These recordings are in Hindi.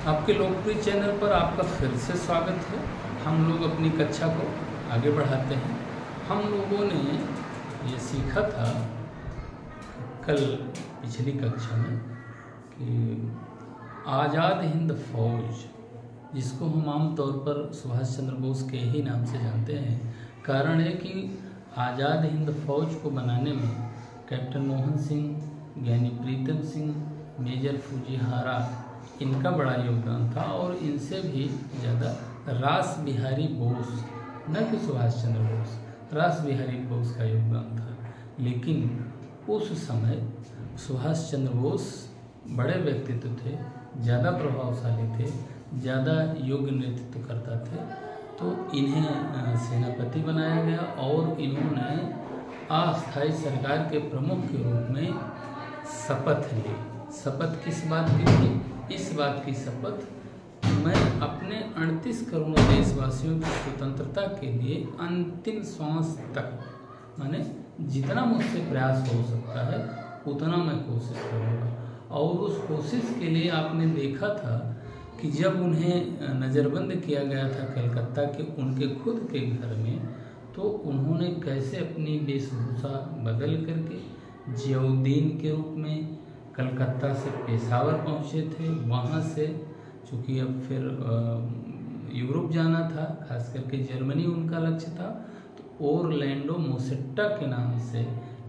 आपके लोकप्रिय चैनल पर आपका फिर से स्वागत है। हम लोग अपनी कक्षा को आगे बढ़ाते हैं। हम लोगों ने ये सीखा था कल पिछली कक्षा में कि आज़ाद हिंद फौज, जिसको हम आम तौर पर सुभाष चंद्र बोस के ही नाम से जानते हैं, कारण है कि आज़ाद हिंद फौज को बनाने में कैप्टन मोहन सिंह, ज्ञानी प्रीतम सिंह, मेजर फूजीहारा, इनका बड़ा योगदान था। और इनसे भी ज़्यादा रास बिहारी बोस, न कि सुभाष चंद्र बोस, रास बिहारी बोस का योगदान था। लेकिन उस समय सुभाष चंद्र बोस बड़े व्यक्तित्व थे, ज़्यादा प्रभावशाली थे, ज़्यादा योग्य नेतृत्व करता थे, तो इन्हें सेनापति बनाया गया और इन्होंने अस्थायी सरकार के प्रमुख के रूप में शपथ ली। शपथ किस बात की थी? इस बात की शपथ, मैं अपने 38 करोड़ देशवासियों की स्वतंत्रता के लिए अंतिम श्वास तक, माने जितना मुझसे प्रयास हो सकता है उतना मैं कोशिश करूँगा। और उस कोशिश के लिए आपने देखा था कि जब उन्हें नज़रबंद किया गया था कलकत्ता के उनके खुद के घर में, तो उन्होंने कैसे अपनी वेशभूषा बदल करके जियाउद्दीन के रूप में कलकत्ता से पेशावर पहुँचे थे। वहाँ से चूँकि अब फिर यूरोप जाना था, खास करके जर्मनी उनका लक्ष्य था, तो ओरलैंडो मोसेट्टा के नाम से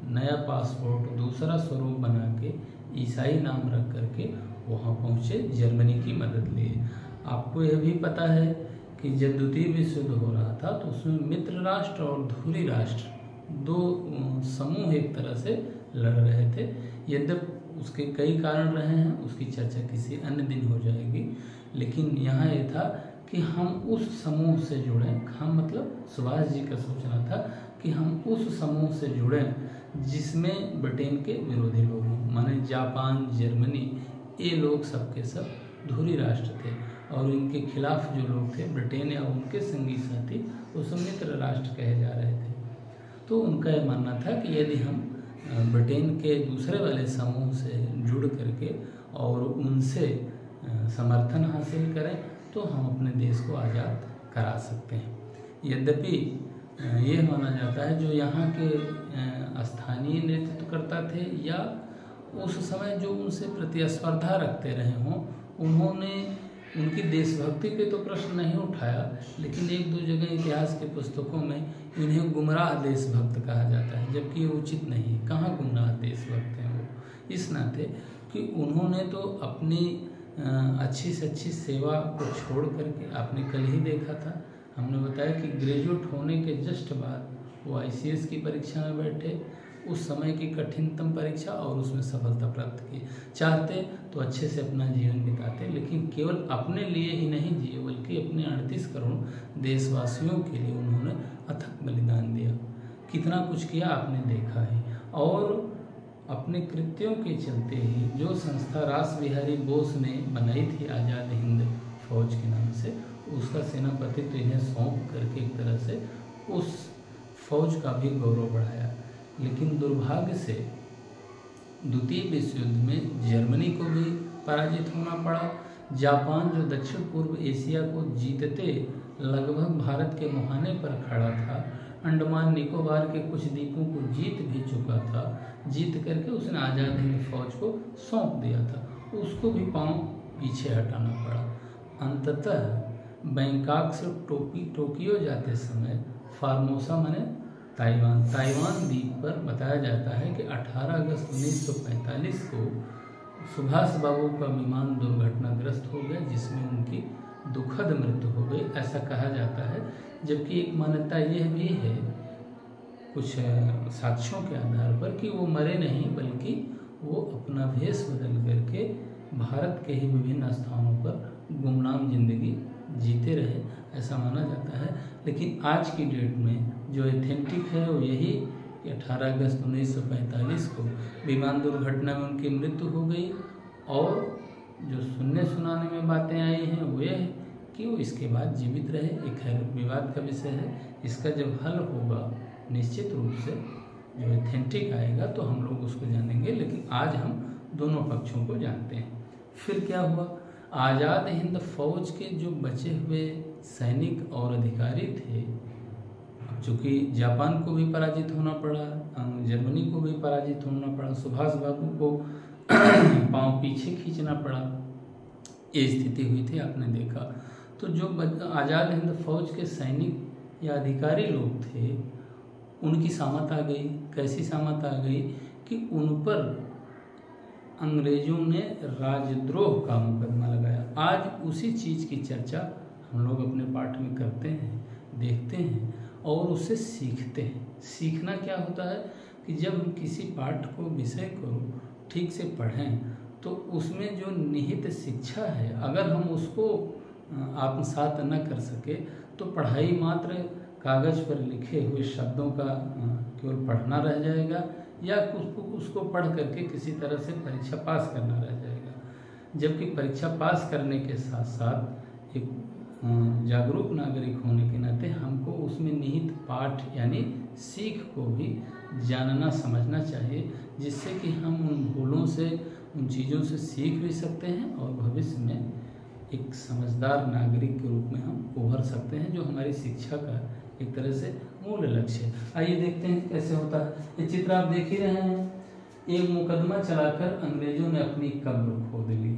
नया पासपोर्ट, दूसरा स्वरूप बना के ईसाई नाम रख करके वहाँ पहुँचे, जर्मनी की मदद लिए। आपको यह भी पता है कि जब द्वितीय विश्व युद्ध हो रहा था तो उसमें मित्र राष्ट्र और धुरी राष्ट्र दो समूह एक तरह से लड़ रहे थे। यद्यपि उसके कई कारण रहे हैं, उसकी चर्चा किसी अन्य दिन हो जाएगी। लेकिन यहाँ ये था कि हम उस समूह से जुड़ें, हम मतलब सुभाष जी का सोचना था कि हम उस समूह से जुड़ें जिसमें ब्रिटेन के विरोधी लोग हों, माने जापान, जर्मनी, ये लोग सबके सब धुरी राष्ट्र थे और इनके खिलाफ जो लोग थे ब्रिटेन या उनके संगी साथी, वो सब मित्र राष्ट्र कहे जा रहे थे। तो उनका यह मानना था कि यदि हम ब्रिटेन के दूसरे वाले समूह से जुड़ करके और उनसे समर्थन हासिल करें तो हम अपने देश को आज़ाद करा सकते हैं। यद्यपि ये माना जाता है जो यहाँ के स्थानीय नेतृत्वकर्ता थे या उस समय जो उनसे प्रतिस्पर्धा रखते रहे हों, उन्होंने उनकी देशभक्ति पे तो प्रश्न नहीं उठाया, लेकिन एक दो जगह इतिहास के पुस्तकों में इन्हें गुमराह देशभक्त कहा जाता है, जबकि ये उचित नहीं है। कहाँ गुमराह देशभक्त हैं वो? इस नाते कि उन्होंने तो अपनी अच्छी से अच्छी सेवा को छोड़ करके, आपने कल ही देखा था, हमने बताया कि ग्रेजुएट होने के जस्ट बाद वो ICS की परीक्षा में बैठे, उस समय की कठिनतम परीक्षा, और उसमें सफलता प्राप्त की। चाहते तो अच्छे से अपना जीवन बिताते, लेकिन केवल अपने लिए ही नहीं जिए बल्कि अपने 38 करोड़ देशवासियों के लिए उन्होंने अथक बलिदान दिया। कितना कुछ किया आपने देखा है। और अपने कृत्यों के चलते ही जो संस्था रास बिहारी बोस ने बनाई थी आज़ाद हिंद फौज के नाम से, उसका सेनापति तो इन्हें सौंप करके एक तरह से उस फौज का भी गौरव बढ़ाया। लेकिन दुर्भाग्य से द्वितीय विश्व युद्ध में जर्मनी को भी पराजित होना पड़ा। जापान जो दक्षिण पूर्व एशिया को जीतते लगभग भारत के मुहाने पर खड़ा था, अंडमान निकोबार के कुछ द्वीपों को जीत भी चुका था, जीत करके उसने आज़ाद हिंद फौज को सौंप दिया था, उसको भी पांव पीछे हटाना पड़ा। अंततः बैंकॉक से टोक्यो जाते समय फार्मोसा माने ताइवान द्वीप पर बताया जाता है कि 18 अगस्त 1945 को सुभाष बाबू का विमान दुर्घटनाग्रस्त हो गया, जिसमें उनकी दुखद मृत्यु हो गई, ऐसा कहा जाता है। जबकि एक मान्यता यह भी है कुछ साक्ष्यों के आधार पर कि वो मरे नहीं, बल्कि वो अपना भेष बदल करके भारत के ही विभिन्न स्थानों पर गुमनाम जिंदगी जीते रहे, ऐसा माना जाता है। लेकिन आज की डेट में जो एथेंटिक है वो यही कि 18 अगस्त 1945 को विमान दुर्घटना में उनकी मृत्यु हो गई। और जो सुनने सुनाने में बातें आई हैं वो यह है कि वो इसके बाद जीवित रहे। एक खैर विवाद का विषय है, इसका जब हल होगा निश्चित रूप से जो एथेंटिक आएगा तो हम लोग उसको जानेंगे। लेकिन आज हम दोनों पक्षों को जानते हैं। फिर क्या हुआ? आज़ाद हिंद फौज के जो बचे हुए सैनिक और अधिकारी थे, चूँकि जापान को भी पराजित होना पड़ा, जर्मनी को भी पराजित होना पड़ा, सुभाष बाबू को पांव पीछे खींचना पड़ा, ये स्थिति हुई थी, आपने देखा। तो जो आज़ाद हिंद फौज के सैनिक या अधिकारी लोग थे, उनकी सामत आ गई। कैसी सामत आ गई कि उन पर अंग्रेजों ने राजद्रोह का मुकदमा लगाया। आज उसी चीज़ की चर्चा हम लोग अपने पाठ में करते हैं, देखते हैं और उससे सीखते हैं। सीखना क्या होता है कि जब हम किसी पाठ को, विषय को ठीक से पढ़ें तो उसमें जो निहित शिक्षा है, अगर हम उसको आत्मसात न कर सके तो पढ़ाई मात्र कागज़ पर लिखे हुए शब्दों का केवल पढ़ना रह जाएगा, या उसको पढ़ करके किसी तरह से परीक्षा पास करना रह जाएगा। जबकि परीक्षा पास करने के साथ साथ एक जागरूक नागरिक होने के नाते हमको उसमें निहित पाठ यानी सीख को भी जानना समझना चाहिए, जिससे कि हम उन भूलों से, उन चीज़ों से सीख भी सकते हैं और भविष्य में एक समझदार नागरिक के रूप में हम उभर सकते हैं, जो हमारी शिक्षा का एक तरह से मूल लक्ष्य है। आइए देखते हैं कैसे होता है। ये चित्र आप देख ही रहे हैं। एक मुकदमा चलाकर अंग्रेजों ने अपनी कब्र खोद ली।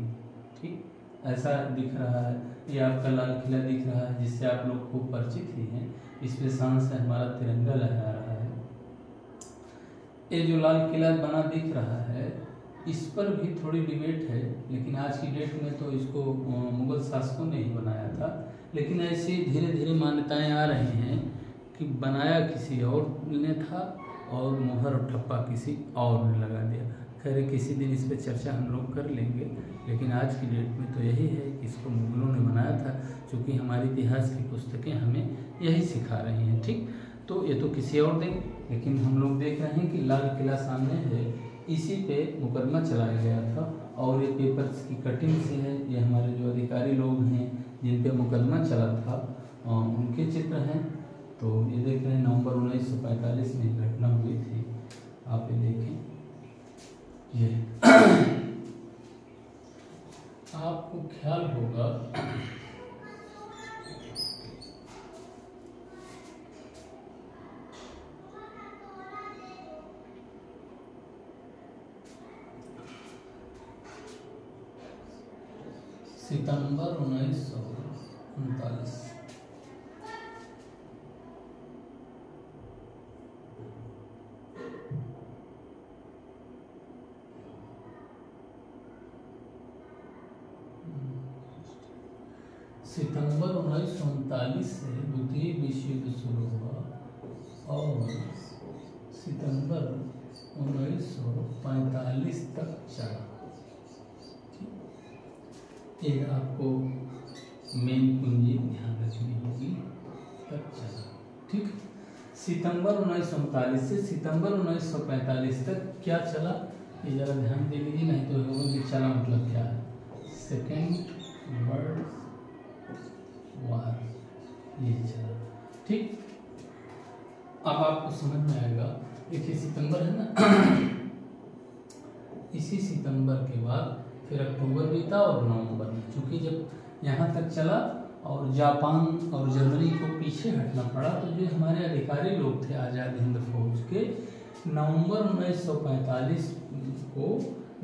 ठीक, ऐसा दिख रहा है। ये आपका लाल किला दिख रहा है, जिससे आप लोग खूब परिचित ही हैं। इस पे शान से हमारा तिरंगा लहरा रहा है। ये जो लाल किला बना दिख रहा है, इस पर भी थोड़ी डिबेट है, लेकिन आज की डेट में तो इसको मुगल शासकों ने ही बनाया था। लेकिन ऐसी धीरे धीरे मान्यताएं आ रही हैं कि बनाया किसी और ने था और मोहर और ठप्पा किसी और ने लगा दिया। खैर किसी दिन इस पर चर्चा हम लोग कर लेंगे, लेकिन आज की डेट में तो यही है कि इसको मुगलों ने बनाया था, क्योंकि हमारी इतिहास की पुस्तकें हमें यही सिखा रही हैं। ठीक, तो ये तो किसी और दिन, लेकिन हम लोग देख रहे हैं कि लाल किला सामने है, इसी पे मुकदमा चलाया गया था। और ये पेपर्स की कटिंग से है, ये हमारे जो अधिकारी लोग हैं जिन पे मुकदमा चला था उनके चित्र हैं। तो ये देख रहे हैं नवंबर 1945 में घटना हुई थी, आप ये देखें। ये आपको ख्याल होगा सितंबर 1939 सितंबर 1939 से द्वितीय विश्व युद्ध शुरू हुआ और सितंबर 1945 तक चला। ये आपको मेन पूंजी ध्यान रखनी होगी, तक चला। ठीक, सितंबर 1939 से सितंबर 1945 तक क्या चला, ये जरा ध्यान दे लीजिए, नहीं तो होगा कि चला मतलब क्या है। सेकेंड वर्ल्ड वार ये चला। ठीक, अब आपको समझ में आएगा। देखिए सितंबर है ना, इसी सितंबर के बाद फिर अक्टूबर बीता और नवंबर में, चूँकि जब यहाँ तक चला और जापान और जर्मनी को पीछे हटना पड़ा, तो जो हमारे अधिकारी लोग थे आज़ाद हिंद फौज के, नवंबर 1945 को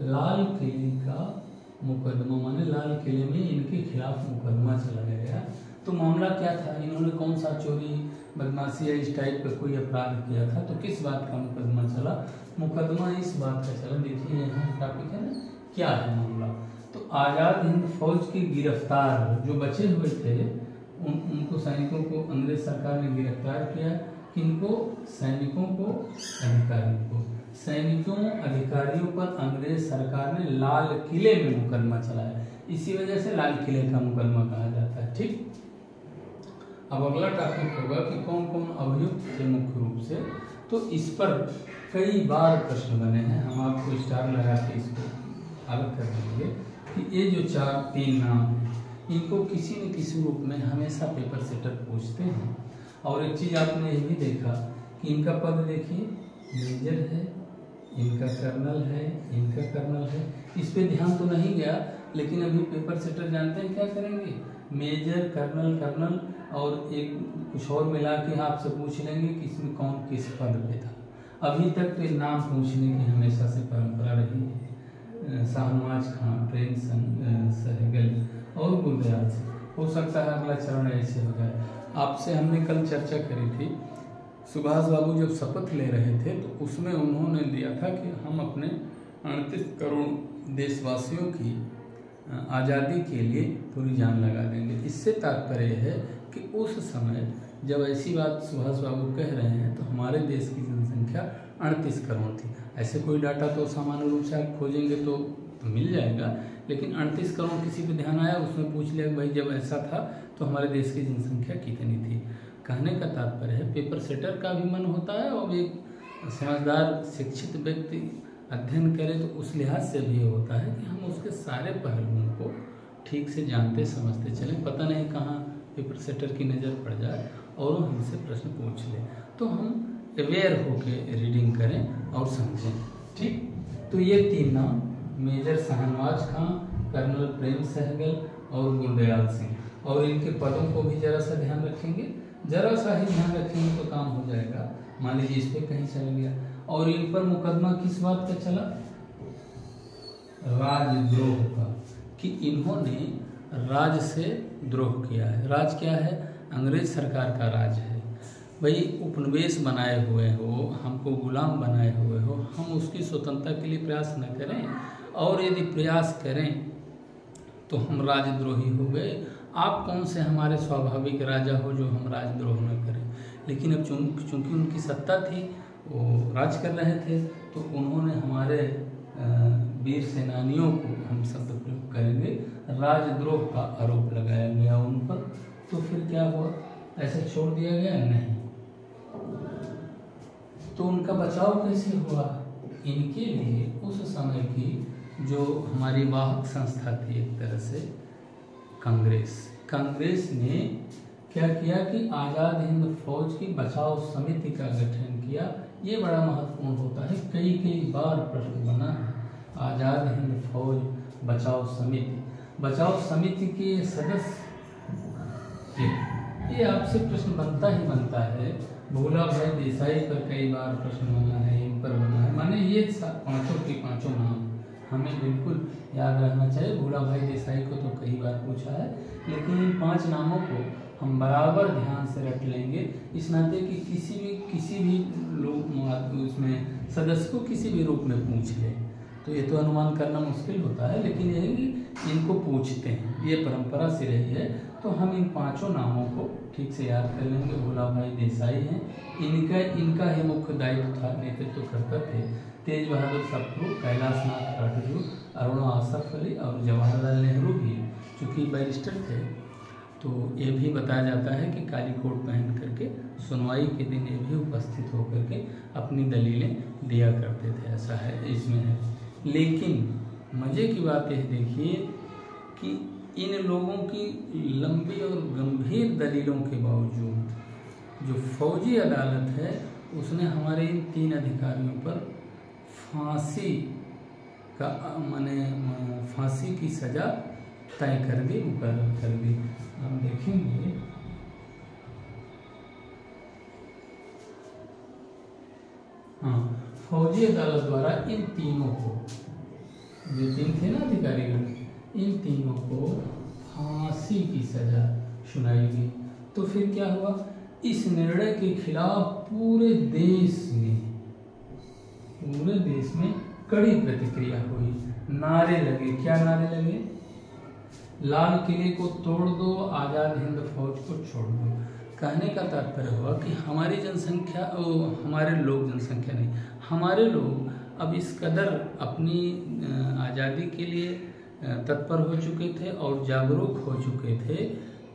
लाल किले का मुकदमा, माने लाल किले में इनके खिलाफ मुकदमा चलाया गया। तो मामला क्या था, इन्होंने कौन सा चोरी, बदमाशी या इस टाइप का कोई अपराध किया था। तो किस बात का मुकदमा चला, मुकदमा इस बात का चला, देखिए यहाँ टॉपिक है ना, क्या है मामला। तो आज़ाद हिंद फौज के गिरफ्तार जो बचे हुए थे उनको, सैनिकों को अंग्रेज सरकार ने गिरफ्तार किया। किनको, सैनिकों को, अधिकारियों को। सैनिकों अधिकारियों पर अंग्रेज सरकार ने लाल किले में मुकदमा चलाया, इसी वजह से लाल किले का मुकदमा कहा जाता है। ठीक, अब अगला टॉपिक होगा कि कौन कौन अभियुक्त थे मुख्य रूप से। तो इस पर कई बार प्रश्न बने हैं, हम आपको स्टार लगा के इसको अलग कर देंगे कि ये जो 4-3 नाम हैं, इनको किसी न किसी रूप में हमेशा पेपर सेटर पूछते हैं। और एक चीज़ आपने ये भी देखा कि इनका पद देखिए, मेजर है, इनका कर्नल है, इनका कर्नल है। इस पे ध्यान तो नहीं गया, लेकिन अभी पेपर सेटर जानते हैं क्या करेंगे, मेजर, कर्नल और एक कुछ और मिला के आपसे पूछ लेंगे कि इसमें कौन किस पद पे था। अभी तक तो नाम पूछने की हमेशा से परंपरा रही है, शाहनवाज खां, प्रेम सहगल और गुलदयाल सिंह। हो सकता है अगला चरण ऐसे हो जाए। आपसे हमने कल चर्चा करी थी, सुभाष बाबू जब शपथ ले रहे थे तो उसमें उन्होंने दिया था कि हम अपने 38 करोड़ देशवासियों की आज़ादी के लिए पूरी जान लगा देंगे। इससे तात्पर्य है कि उस समय जब ऐसी बात सुभाष बाबू कह रहे हैं तो हमारे देश की जनसंख्या 38 करोड़ थी। ऐसे कोई डाटा तो सामान्य रूप से आप खोजेंगे तो मिल जाएगा, लेकिन 38 करोड़ किसी पे ध्यान आया, उसमें पूछ लिया भाई जब ऐसा था तो हमारे देश की जनसंख्या कितनी थी। कहने का तात्पर्य है पेपर सेटर का भी मन होता है और एक समझदार शिक्षित व्यक्ति अध्ययन करे तो उस लिहाज से भी होता है कि हम उसके सारे पहलुओं को ठीक से जानते समझते चलें। पता नहीं कहाँ पेपर सेटर की नज़र पड़ जाए और वो हमसे प्रश्न पूछ ले, तो हम अवेयर होके रीडिंग करें और समझें। ठीक, तो ये 3 नाम, मेजर शाहनवाज खां, कर्नल प्रेम सहगल और गुलदयाल सिंह, और इनके पदों को भी जरा सा ध्यान रखेंगे। जरा सा ही ध्यान रखेंगे तो काम हो जाएगा। मान लीजिए इस पे कहीं चल गया और इन पर मुकदमा किस बात का चला, राजद्रोह का, कि इन्होंने राज से द्रोह किया है। राज क्या है, अंग्रेज सरकार का राज है। भाई उपनिवेश बनाए हुए हो, हमको गुलाम बनाए हुए हो, हम उसकी स्वतंत्रता के लिए प्रयास न करें, और यदि प्रयास करें तो हम राजद्रोही हो गए। आप कौन से हमारे स्वाभाविक राजा हो जो हम राजद्रोह न करें। लेकिन अब चूंकि उनकी सत्ता थी, वो राज कर रहे थे, तो उन्होंने हमारे वीर सेनानियों को, हम शब्द प्रयोग करेंगे, राजद्रोह का आरोप लगाया गया उन पर। तो फिर क्या हुआ, ऐसे छोड़ दिया गया? नहीं। तो उनका बचाव कैसे हुआ? इनके लिए उस समय की जो हमारी वाहक संस्था थी एक तरह से कांग्रेस ने क्या किया कि आज़ाद हिंद फौज की बचाव समिति का गठन किया। ये बड़ा महत्वपूर्ण होता है, कई बार प्रश्न बना है। आज़ाद हिंद फौज बचाव समिति के सदस्य, ये आपसे प्रश्न बनता ही बनता है। भोला भाई देसाई पर कई बार प्रश्न बना है, इन पर बना है। माने ये पांचों के पांचों नाम हमें बिल्कुल याद रखना चाहिए। भोला भाई देसाई को तो कई बार पूछा है, लेकिन इन 5 नामों को हम बराबर ध्यान से रख लेंगे, इस नाते कि किसी भी लोग उसमें सदस्य को किसी भी रूप में पूछ ले तो ये तो अनुमान करना मुश्किल होता है, लेकिन यह कि इनको पूछते हैं, ये परंपरा से रही है। तो हम इन 5 नामों को ठीक से याद कर लेंगे। भोला भाई देसाई हैं, इनका ही मुख्य दायित्व था, नेतृत्व करते थे तेज बहादुर सप्रू, कैलाश नाथ काटजू, अरुणा आसफ अली और जवाहरलाल नेहरू भी चूँकि बैरिस्टर थे, तो ये भी बताया जाता है कि काली कोट पहन करके सुनवाई के दिन ये भी उपस्थित होकर के अपनी दलीलें दिया करते थे, ऐसा है इसमें है। लेकिन मज़े की बात यह देखिए कि इन लोगों की लंबी और गंभीर दलीलों के बावजूद जो फौजी अदालत है उसने हमारे इन 3 अधिकारियों पर फांसी की सज़ा तय कर दी, मुकर्रर कर दी। हम देखेंगे फौजी अदालत द्वारा इन तीनों को, जो 3 थे ना अधिकारीगण, इन तीनों को फांसी की सजा सुनाई गई। तो फिर क्या हुआ, इस निर्णय के खिलाफ पूरे देश में कड़ी प्रतिक्रिया हुई, नारे लगे। क्या नारे लगे? लाल किले को तोड़ दो, आज़ाद हिंद फौज को छोड़ दो। कहने का तात्पर्य हुआ कि हमारी जनसंख्या, हमारे लोग अब इस कदर अपनी आज़ादी के लिए तत्पर हो चुके थे और जागरूक हो चुके थे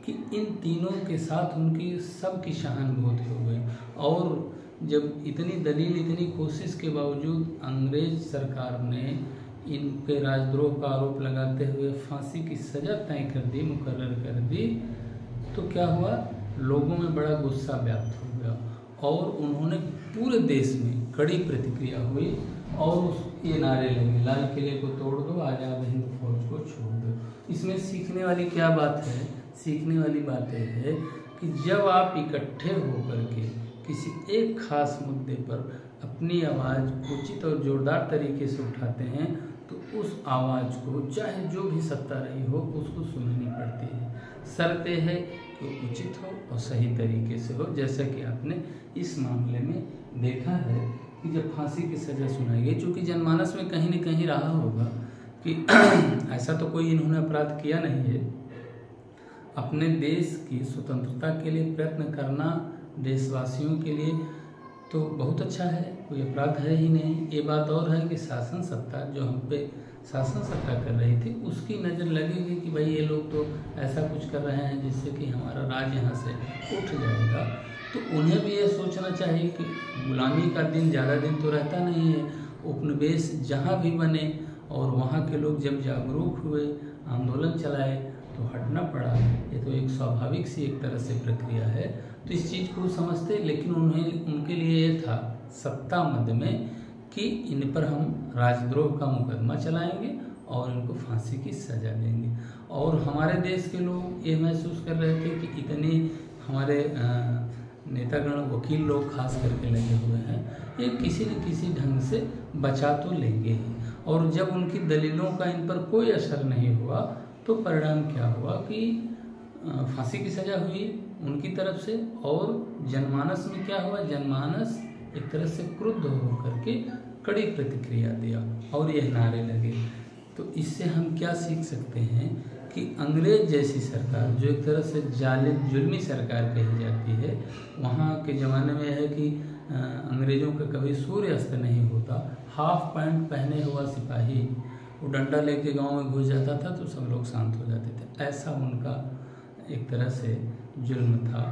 कि इन तीनों के साथ उनकी सबकी सहानुभूति हो गई। और जब इतनी दलील, इतनी कोशिश के बावजूद अंग्रेज सरकार ने इन पे राजद्रोह का आरोप लगाते हुए फांसी की सज़ा तय कर दी, मुकर्रर कर दी, तो क्या हुआ, लोगों में बड़ा गुस्सा व्याप्त हो गया और उन्होंने पूरे देश में कड़ी प्रतिक्रिया हुई और ये नारे लगे, लाल किले को तोड़ दो, आज़ाद हिंद फौज को छोड़ दो। इसमें सीखने वाली क्या बात है? सीखने वाली बात यह है कि जब आप इकट्ठे होकर के किसी एक खास मुद्दे पर अपनी आवाज़ उचित और जोरदार तरीके से उठाते हैं तो उस आवाज़ को चाहे जो भी सत्ता रही हो उसको सुननी पड़ती है। शर्त यह है कि उचित हो और सही तरीके से हो। जैसा कि आपने इस मामले में देखा है कि जब फांसी की सज़ा सुनाई गई, चूँकि जनमानस में कहीं न कहीं रहा होगा कि ऐसा तो कोई इन्होंने अपराध किया नहीं है, अपने देश की स्वतंत्रता के लिए प्रयत्न करना देशवासियों के लिए तो बहुत अच्छा है, कोई अपराध है ही नहीं। ये बात और है कि शासन सत्ता जो हम पे शासन सत्ता कर रही थी उसकी नज़र लगेगी कि भाई ये लोग तो ऐसा कुछ कर रहे हैं जिससे कि हमारा राज यहाँ से उठ जाएगा, तो उन्हें भी ये सोचना चाहिए कि गुलामी का दिन ज़्यादा दिन तो रहता नहीं है। उपनिवेश जहाँ भी बने और वहाँ के लोग जब जागरूक हुए, आंदोलन चलाए तो हटना पड़ा। ये तो एक स्वाभाविक सी एक तरह से प्रक्रिया है, तो इस चीज़ को समझते, लेकिन उनके लिए ये था सत्ता मद में कि इन पर हम राजद्रोह का मुकदमा चलाएंगे और इनको फांसी की सज़ा देंगे। और हमारे देश के लोग ये महसूस कर रहे थे कि इतने हमारे नेतागण वकील लोग खास करके लगे हुए हैं, ये किसी न किसी ढंग से बचा तो लेंगे ही। और जब उनकी दलीलों का इन पर कोई असर नहीं हुआ तो परिणाम क्या हुआ कि फांसी की सज़ा हुई उनकी तरफ से। और जनमानस में क्या हुआ, जनमानस एक तरह से क्रुद्ध होकर के कड़ी प्रतिक्रिया दिया और यह नारे लगे। तो इससे हम क्या सीख सकते हैं कि अंग्रेज जैसी सरकार जो एक तरह से जालिम जुल्मी सरकार कही जाती है, वहाँ के ज़माने में है कि अंग्रेज़ों का कभी सूर्य अस्त नहीं होता। हाफ पैंट पहने हुआ सिपाही वो डंडा लेके गांव में घुस जाता था तो सब लोग शांत हो जाते थे। ऐसा उनका एक तरह से जुल्म था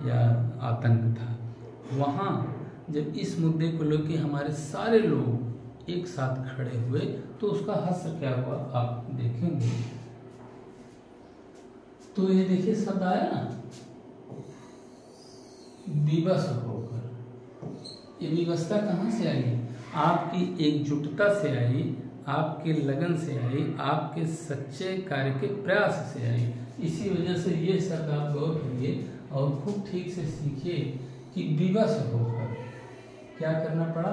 या आतंक था। वहाँ जब इस मुद्दे को लेकर हमारे सारे लोग एक साथ खड़े हुए तो उसका हश्र क्या हुआ आप देखेंगे। तो ये देखिए शब्द आया ना, विवश होकर। ये व्यवस्था कहाँ से आई? आपकी एकजुटता से आई, आपके लगन से आई, आपके सच्चे कार्य के प्रयास से आई। इसी वजह से ये शब्द आप गौर करिए और खूब ठीक से सीखिए कि विवश होकर क्या करना पड़ा।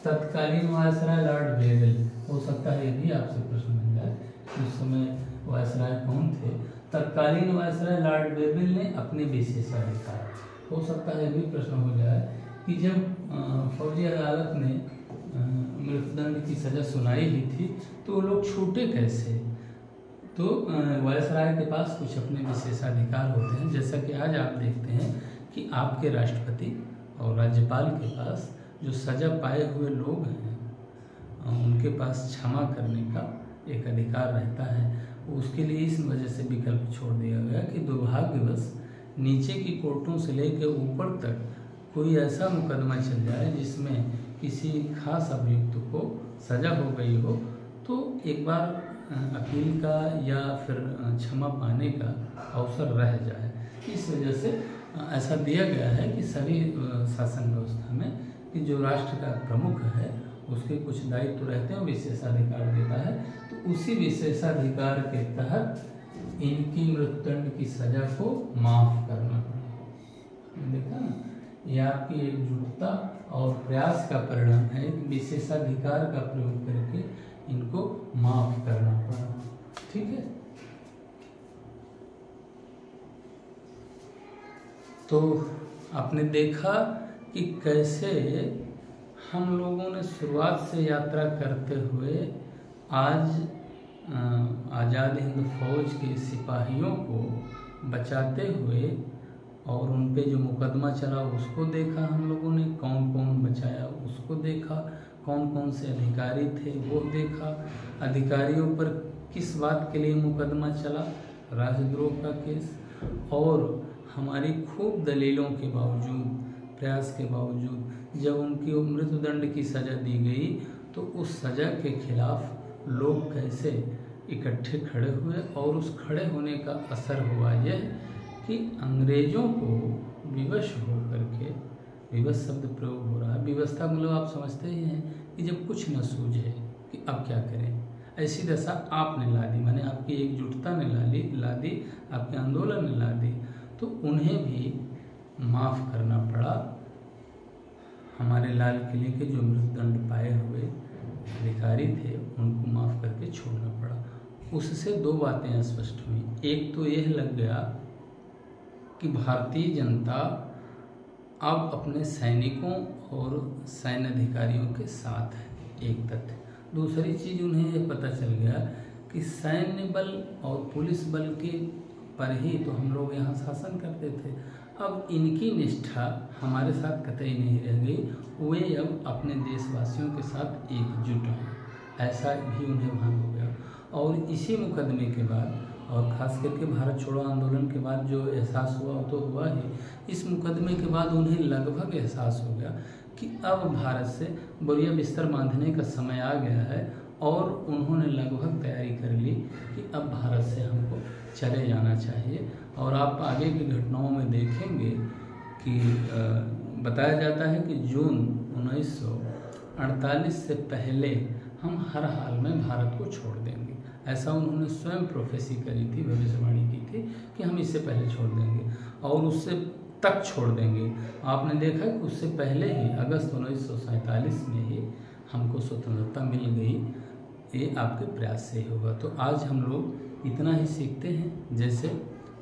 तत्कालीन वायसराय लॉर्ड बेगल, हो सकता है ये भी आपसे प्रश्न बन जाए उस समय वायसराय कौन थे। तत्कालीन वायसराय लॉर्ड बेगल ने अपने विशेषाधिकार, हो सकता है ये भी प्रश्न हो जाए कि जब फौजी अदालत ने मृत्युदंड की सज़ा सुनाई ही थी तो लोग छूटे कैसे। तो वायसराय के पास कुछ अपने विशेषाधिकार होते हैं, जैसा कि आज आप देखते हैं कि आपके राष्ट्रपति और राज्यपाल के पास जो सज़ा पाए हुए लोग हैं उनके पास क्षमा करने का एक अधिकार रहता है। उसके लिए इस वजह से विकल्प छोड़ दिया गया कि दुर्भाग्यवश नीचे की कोर्टों से लेकर ऊपर तक कोई ऐसा मुकदमा चल जाए जिसमें किसी खास अभियुक्त को सज़ा हो गई हो तो एक बार अपील का या फिर क्षमा पाने का अवसर रह जाए। इस वजह से ऐसा दिया गया है कि सभी शासन व्यवस्था में कि जो राष्ट्र का प्रमुख है उसके कुछ दायित्व रहते हैं, विशेषाधिकार देता है। तो उसी विशेषाधिकार के तहत इनकी मृत्युदंड की सज़ा को माफ़ करना पड़ा। देखा ना, ये आपकी एकजुटता और प्रयास का परिणाम है कि विशेषाधिकार का प्रयोग करके इनको माफ़ करना पड़ा। ठीक है, तो आपने देखा कि कैसे हम लोगों ने शुरुआत से यात्रा करते हुए आज आज़ाद हिंद फौज के सिपाहियों को बचाते हुए और उन पे जो मुकदमा चला उसको देखा, हम लोगों ने कौन कौन बचाया उसको देखा, कौन कौन से अधिकारी थे वो देखा, अधिकारियों पर किस बात के लिए मुकदमा चला, राजद्रोह का केस। और हमारी खूब दलीलों के बावजूद, प्रयास के बावजूद जब उनकी मृत्युदंड की सज़ा दी गई तो उस सज़ा के खिलाफ लोग कैसे इकट्ठे खड़े हुए और उस खड़े होने का असर हुआ यह कि अंग्रेज़ों को विवश होकर के, विवश शब्द प्रयोग हो रहा है, विवस्था मतलब आप समझते ही हैं कि जब कुछ न सूझे कि अब क्या करें, ऐसी दशा आपने ला दी, माने आपकी एकजुटता ने ला दी, आपके आंदोलन ने ला दी, तो उन्हें भी माफ़ करना पड़ा। हमारे लाल किले के जो मृत्युदंड पाए हुए अधिकारी थे उनको माफ़ करके छोड़ना पड़ा। उससे दो बातें स्पष्ट हुई। एक तो यह लग गया कि भारतीय जनता अब अपने सैनिकों और सैन्य अधिकारियों के साथ है, एक तथ्य। दूसरी चीज़ उन्हें यह पता चल गया कि सैन्य बल और पुलिस बल के पर ही तो हम लोग यहाँ शासन करते थे, अब इनकी निष्ठा हमारे साथ कतई नहीं रह गई, वे अब अपने देशवासियों के साथ एकजुट हैं, ऐसा भी उन्हें भान हो गया। और इसी मुकदमे के बाद और ख़ास करके भारत छोड़ो आंदोलन के बाद जो एहसास हुआ वो तो हुआ ही, इस मुकदमे के बाद उन्हें लगभग एहसास हो गया कि अब भारत से बोरिया बिस्तर बांधने का समय आ गया है, और उन्होंने लगभग तैयारी कर ली कि अब भारत से हमको चले जाना चाहिए। और आप आगे की घटनाओं में देखेंगे कि बताया जाता है कि जून 1948 से पहले हम हर हाल में भारत को छोड़ देंगे, ऐसा उन्होंने स्वयं प्रोफेसी करी थी, भविष्यवाणी की थी कि हम इससे पहले छोड़ देंगे और उससे तक छोड़ देंगे। आपने देखा कि उससे पहले ही अगस्त 1947 में ही हमको स्वतंत्रता मिल गई, ये आपके प्रयास से ही होगा। तो आज हम लोग इतना ही सीखते हैं, जैसे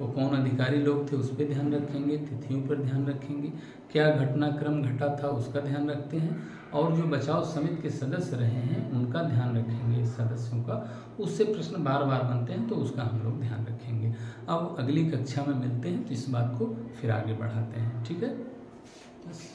वो कौन अधिकारी लोग थे उस पर ध्यान रखेंगे, तिथियों पर ध्यान रखेंगे, क्या घटनाक्रम घटा था उसका ध्यान रखते हैं, और जो बचाव समिति के सदस्य रहे हैं उनका ध्यान रखेंगे, सदस्यों का। उससे प्रश्न बार बार बनते हैं तो उसका हम लोग ध्यान रखेंगे। अब अगली कक्षा में मिलते हैं तो इस बात को फिर आगे बढ़ाते हैं, ठीक है। बस।